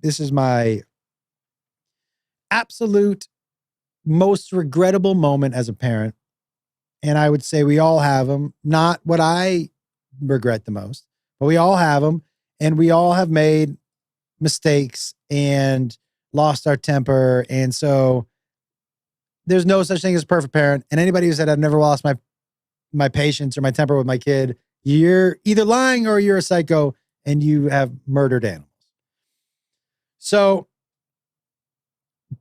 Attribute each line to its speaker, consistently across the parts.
Speaker 1: this is my absolute most regrettable moment as a parent. And I would say we all have them. Not what I regret the most, but we all have them. And we all have made mistakes and lost our temper. And so there's no such thing as a perfect parent. And anybody who said I've never lost my patience or my temper with my kid, you're either lying or you're a psycho and you have murdered animals. So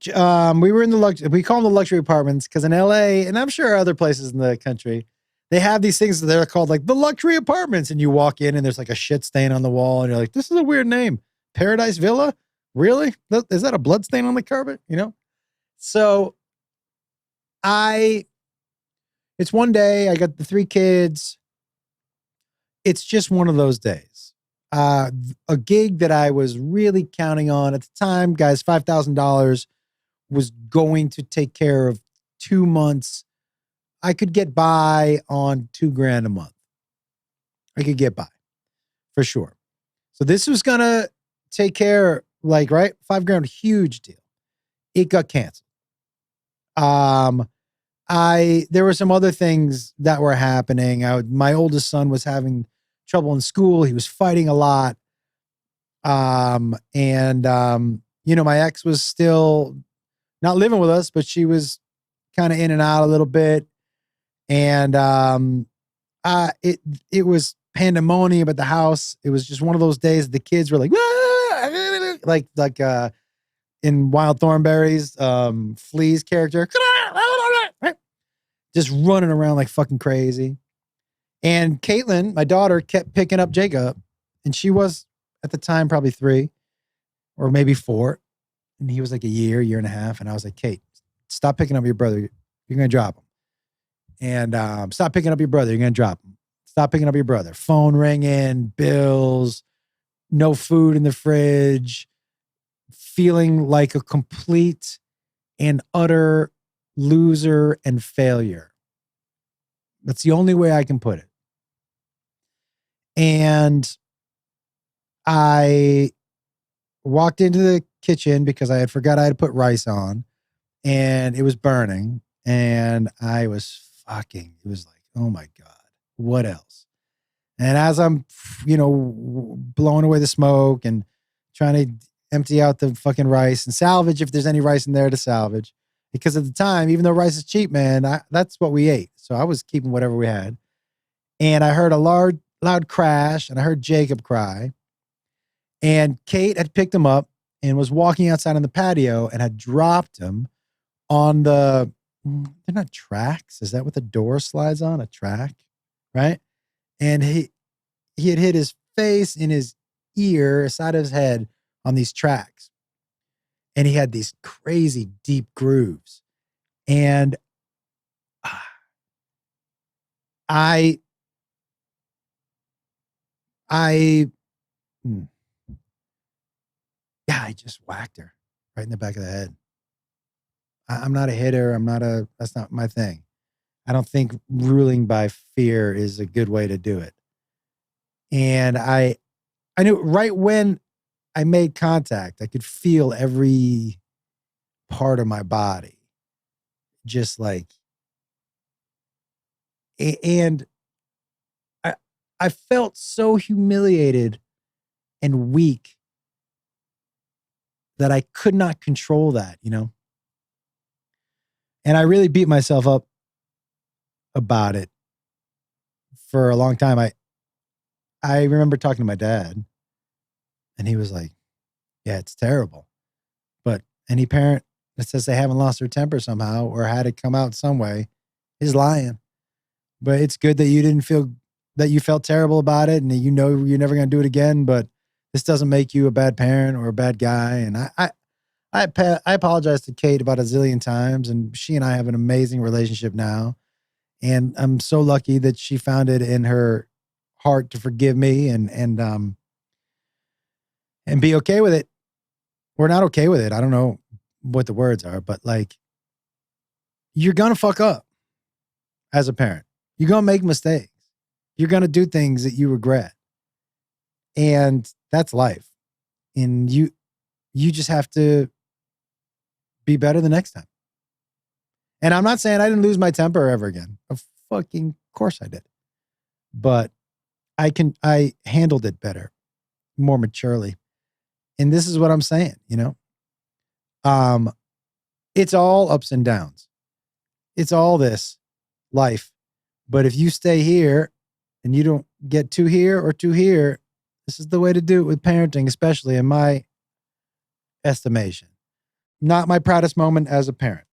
Speaker 1: we were in we call them the luxury apartments because in LA, and I'm sure other places in the country, they have these things that they're called like the luxury apartments. And you walk in and there's like a shit stain on the wall. And you're like, this is a weird name. Paradise Villa? Really? Is that a blood stain on the carpet? You know? So it's one day, I got the 3 kids. It's just one of those days. A gig that I was really counting on at the time, guys, $5,000 was going to take care of 2 months. I could get by on $2,000 a month. I could get by for sure. So this was going to take care, like, right? $5,000, huge deal. It got canceled. There were some other things that were happening. My oldest son was having trouble in school. He was fighting a lot. My ex was still not living with us, but she was kind of in and out a little bit. And, it was pandemonium at the house. It was just one of those days the kids were like, like in Wild Thornberry's, Flea's character, just running around like fucking crazy. And Caitlin, my daughter, kept picking up Jacob, and she was at the time probably 3 or maybe 4. And he was like a year and a half. And I was like, Kate, stop picking up your brother. You're going to drop him. And stop picking up your brother. You're going to drop him. Stop picking up your brother. Phone ringing, bills, no food in the fridge, feeling like a complete and utter loser and failure. That's the only way I can put it. And I walked into the kitchen because I had forgot I had put rice on and it was burning. And I was it was like, oh my God, what else? And as I'm, blowing away the smoke and trying to empty out the fucking rice and salvage if there's any rice in there to salvage. Because at the time, even though rice is cheap, man, that's what we ate. So I was keeping whatever we had. And I heard a loud crash and I heard Jacob cry. And Kate had picked him up and was walking outside on the patio and had dropped him on they're not tracks. Is that what the door slides on? A track, right? And he had hit his face in his ear, side of his head on these tracks. And he had these crazy deep grooves. And I just whacked her right in the back of the head. I'm not a hitter. That's not my thing. I don't think ruling by fear is a good way to do it. And I knew right when I made contact, I could feel every part of my body just like, and I felt so humiliated and weak that I could not control that, And I really beat myself up about it for a long time. I remember talking to my dad and he was like, yeah, it's terrible. But any parent that says they haven't lost their temper somehow or had it come out some way is lying. But it's good that you didn't feel that you felt terrible about it and that you're never going to do it again. But this doesn't make you a bad parent or a bad guy. And I apologize to Kate about a zillion times, and she and I have an amazing relationship now. And I'm so lucky that she found it in her heart to forgive me and be okay with it. We're not okay with it. I don't know what the words are, but like, you're going to fuck up as a parent. You're going to make mistakes. You're going to do things that you regret. And that's life. And You just have to be better the next time. And I'm not saying I didn't lose my temper ever again. Of fucking course I did. But I handled it better, more maturely. And this is what I'm saying, you know? It's all ups and downs. It's all this life. But if you stay here and you don't get too here or too here, this is the way to do it with parenting, especially in my estimation. Not my proudest moment as a parent.